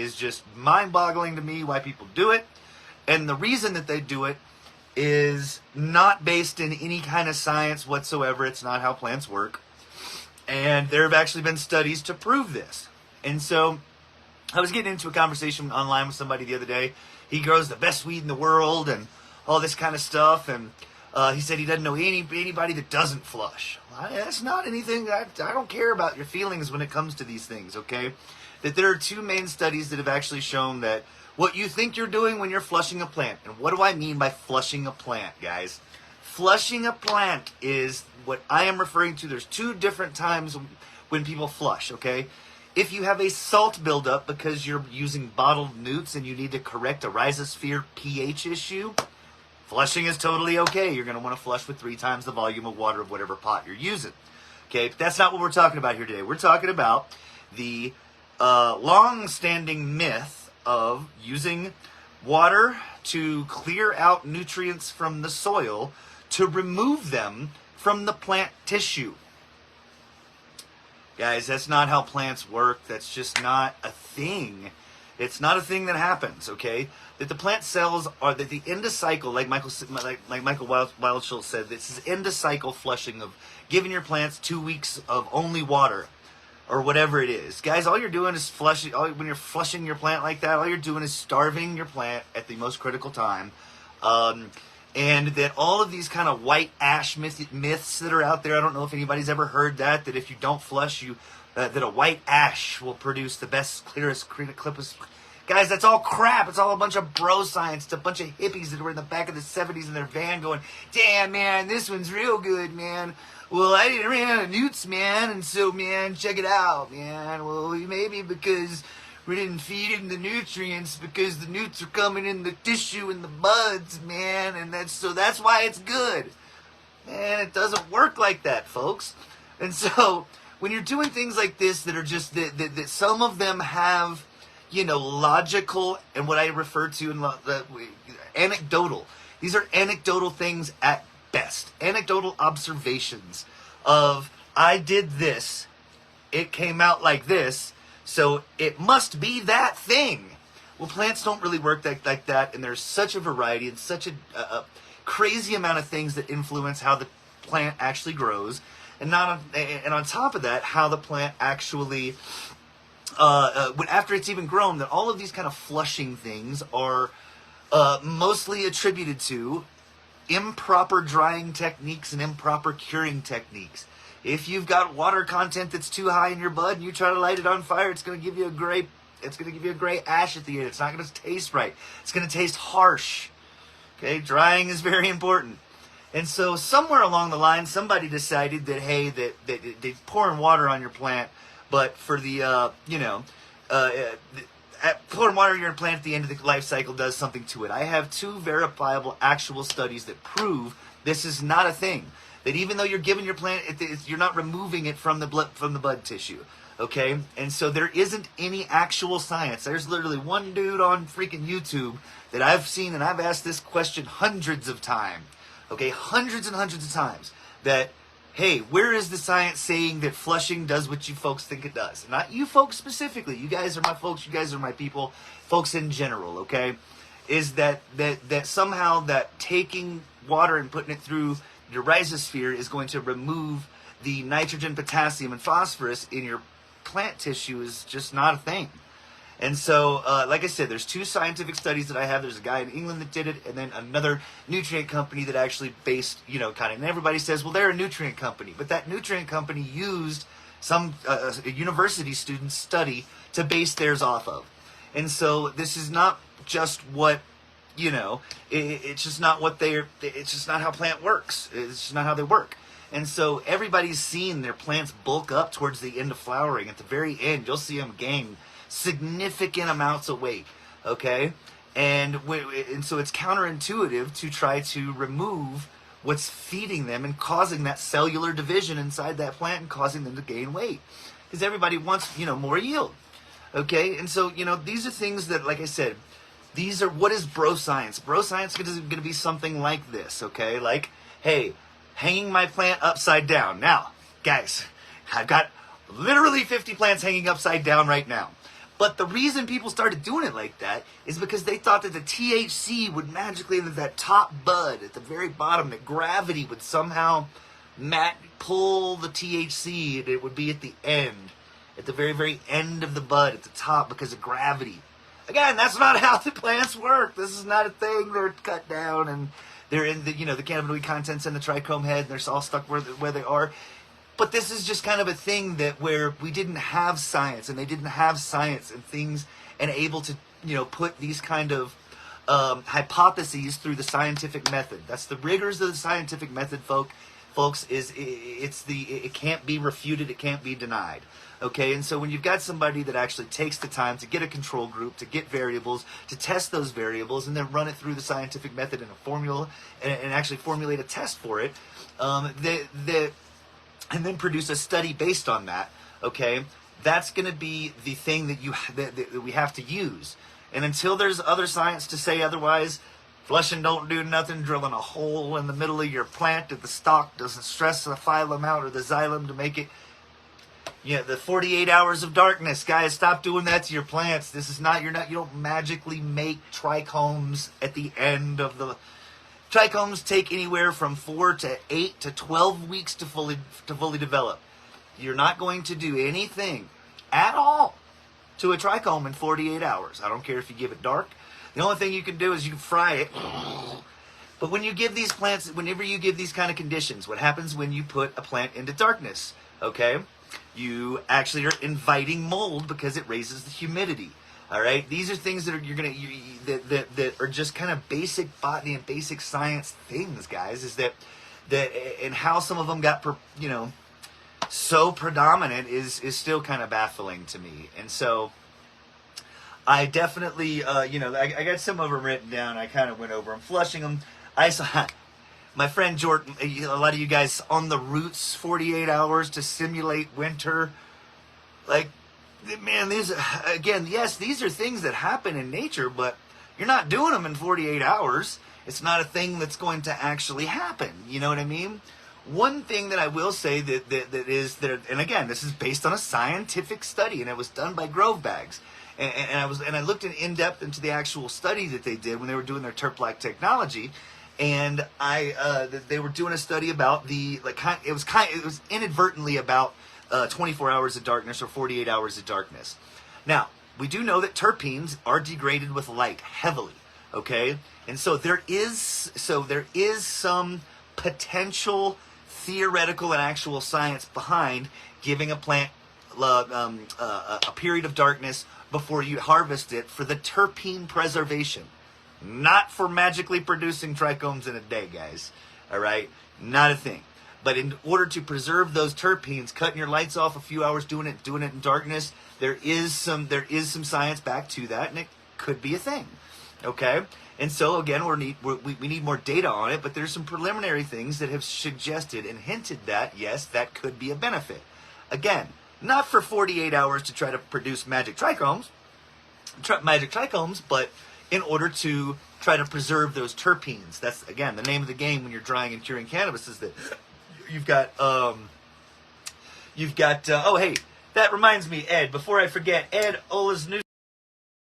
is just mind-boggling to me why people do it. And the reason that they do it is not based in any kind of science whatsoever. It's not how plants work. And there have actually been studies to prove this. And so I was getting into a conversation online with somebody the other day. He grows the best weed in the world and all this kind of stuff. And he said he doesn't know anybody that doesn't flush. That's not anything. I don't care about your feelings when it comes to these things, okay? That there are two main studies that have actually shown that what you think you're doing when you're flushing a plant. And what do I mean by flushing a plant, guys? Flushing a plant is what I am referring to. There's two different times when people flush, okay? If you have a salt buildup because you're using bottled newts and you need to correct a rhizosphere pH issue, flushing is totally okay. You're going to want to flush with 3 times the volume of water of whatever pot you're using. Okay, but that's not what we're talking about here today. We're talking about the long-standing myth of using water to clear out nutrients from the soil to remove them from the plant tissue. Guys, that's not how plants work. That's just not a thing. It's not a thing that happens, okay? That the plant cells are, that the endocycle, like Michael Wildschultz said, this is endocycle flushing of giving your plants 2 weeks of only water or whatever it is. Guys, all you're doing is flushing, when you're flushing your plant like that, all you're doing is starving your plant at the most critical time. And that all of these kind of white ash myths that are out there, I don't know if anybody's ever heard that if you don't flush, that a white ash will produce the best, clearest, clippest. Guys, that's all crap. It's all a bunch of bro science. It's a bunch of hippies that were in the back of the 70s in their van going, damn, man, this one's real good, man. Well, I didn't run out of newts, man, and so, man, check it out, man. Well, maybe because we didn't feed it the nutrients because the newts are coming in the tissue and the buds, man, and that's why it's good. Man, it doesn't work like that, folks. And so when you're doing things like this that are just that some of them have, logical and what I refer to in anecdotal. These are anecdotal things at best. Anecdotal observations of I did this, it came out like this. So it must be that thing. Well, plants don't really work like that, and there's such a variety and such a crazy amount of things that influence how the plant actually grows, and on top of that, how the plant actually, after it's even grown, that all of these kind of flushing things are mostly attributed to improper drying techniques and improper curing techniques. If you've got water content that's too high in your bud and you try to light it on fire, it's going to give you a gray ash at the end. It's not going to taste right. It's going to taste harsh. Okay, drying is very important. And so somewhere along the line, somebody decided that, hey, that they're pouring water on your plant, but for the, pouring water on your plant at the end of the life cycle does something to it. I have 2 verifiable actual studies that prove this is not a thing. That even though you're giving your plant, you're not removing it from the bud tissue, okay? And so there isn't any actual science. There's literally one dude on freaking YouTube that I've seen, and I've asked this question hundreds of times, okay? Hundreds and hundreds of times. That, hey, where is the science saying that flushing does what you folks think it does? Not you folks specifically. You guys are my folks. You guys are my people. Folks in general, okay? Is that somehow that taking water and putting it through your rhizosphere is going to remove the nitrogen, potassium, and phosphorus in your plant tissue is just not a thing. And so, like I said, there's 2 scientific studies that I have. There's a guy in England that did it, and then another nutrient company that actually based, and everybody says, well, they're a nutrient company. But that nutrient company used some university student's study to base theirs off of. And so this is not just what, it's just not it's just not how plant works. It's just not how they work. And so everybody's seen their plants bulk up towards the end of flowering. At the very end, you'll see them gain significant amounts of weight, okay? And so it's counterintuitive to try to remove what's feeding them and causing that cellular division inside that plant and causing them to gain weight. Because everybody wants, more yield, okay? And so, these are things that, like I said, these are, what is bro science? Bro science is going to be something like this, okay? Like, hey, hanging my plant upside down. Now, guys, I've got literally 50 plants hanging upside down right now. But the reason people started doing it like that is because they thought that the THC would magically, that top bud at the very bottom, that gravity would somehow pull the THC, and it would be at the end, at the very, very end of the bud, at the top, because of gravity. Again, that's not how the plants work. This is not a thing. They're cut down, and they're in the, the cannabinoid contents in the trichome head, and they're all stuck where they are. But this is just kind of a thing that where we didn't have science, and they didn't have science and things, and able to, put these kind of hypotheses through the scientific method. That's the rigors of the scientific method, folks. It can't be refuted, it can't be denied. Okay, and so when you've got somebody that actually takes the time to get a control group, to get variables, to test those variables, and then run it through the scientific method in a formula, and actually formulate a test for it, and then produce a study based on that, okay, that's going to be the thing that we have to use. And until there's other science to say otherwise, flushing don't do nothing, drilling a hole in the middle of your plant that the stalk doesn't stress the phylum out or the xylem to make it. The 48 hours of darkness, guys, stop doing that to your plants. This is not, you don't magically make trichomes at the end of the... Trichomes take anywhere from 4 to 8 to 12 weeks to fully develop. You're not going to do anything at all to a trichome in 48 hours. I don't care if you give it dark. The only thing you can do is you can fry it. But when you give these plants, whenever you give these kind of conditions, what happens when you put a plant into darkness? Okay? You actually are inviting mold because it raises the humidity. All right, these are things that that are just kind of basic botany and basic science things, guys. Is that and how some of them got so predominant is still kind of baffling to me. And so I definitely I got some of them written down. I kind of went over them, flushing them. I saw my friend Jordan. A lot of you guys on the roots 48 hours to simulate winter, like. Man, these are things that happen in nature, but you're not doing them in 48 hours. It's not a thing that's going to actually happen. You know what I mean? One thing that I will say that is there, and again, this is based on a scientific study, and it was done by Grove Bags, and I looked in depth into the actual study that they did when they were doing their terp-like technology, and they were doing a study about it was inadvertently about 24 hours of darkness or 48 hours of darkness. Now, we do know that terpenes are degraded with light heavily, okay? And so there is some potential theoretical and actual science behind giving a plant a period of darkness before you harvest it for the terpene preservation. Not for magically producing trichomes in a day, guys. All right? Not a thing. But in order to preserve those terpenes, cutting your lights off a few hours, doing it in darkness, there is some science back to that, and it could be a thing. Okay? And so again, we need more data on it, but there's some preliminary things that have suggested and hinted that yes, that could be a benefit. Again, not for 48 hours to try to produce magic trichomes, but in order to try to preserve those terpenes. That's again the name of the game when you're drying and curing cannabis is that you've got oh hey, that reminds me, Ed, before I forget, Ed Ola's new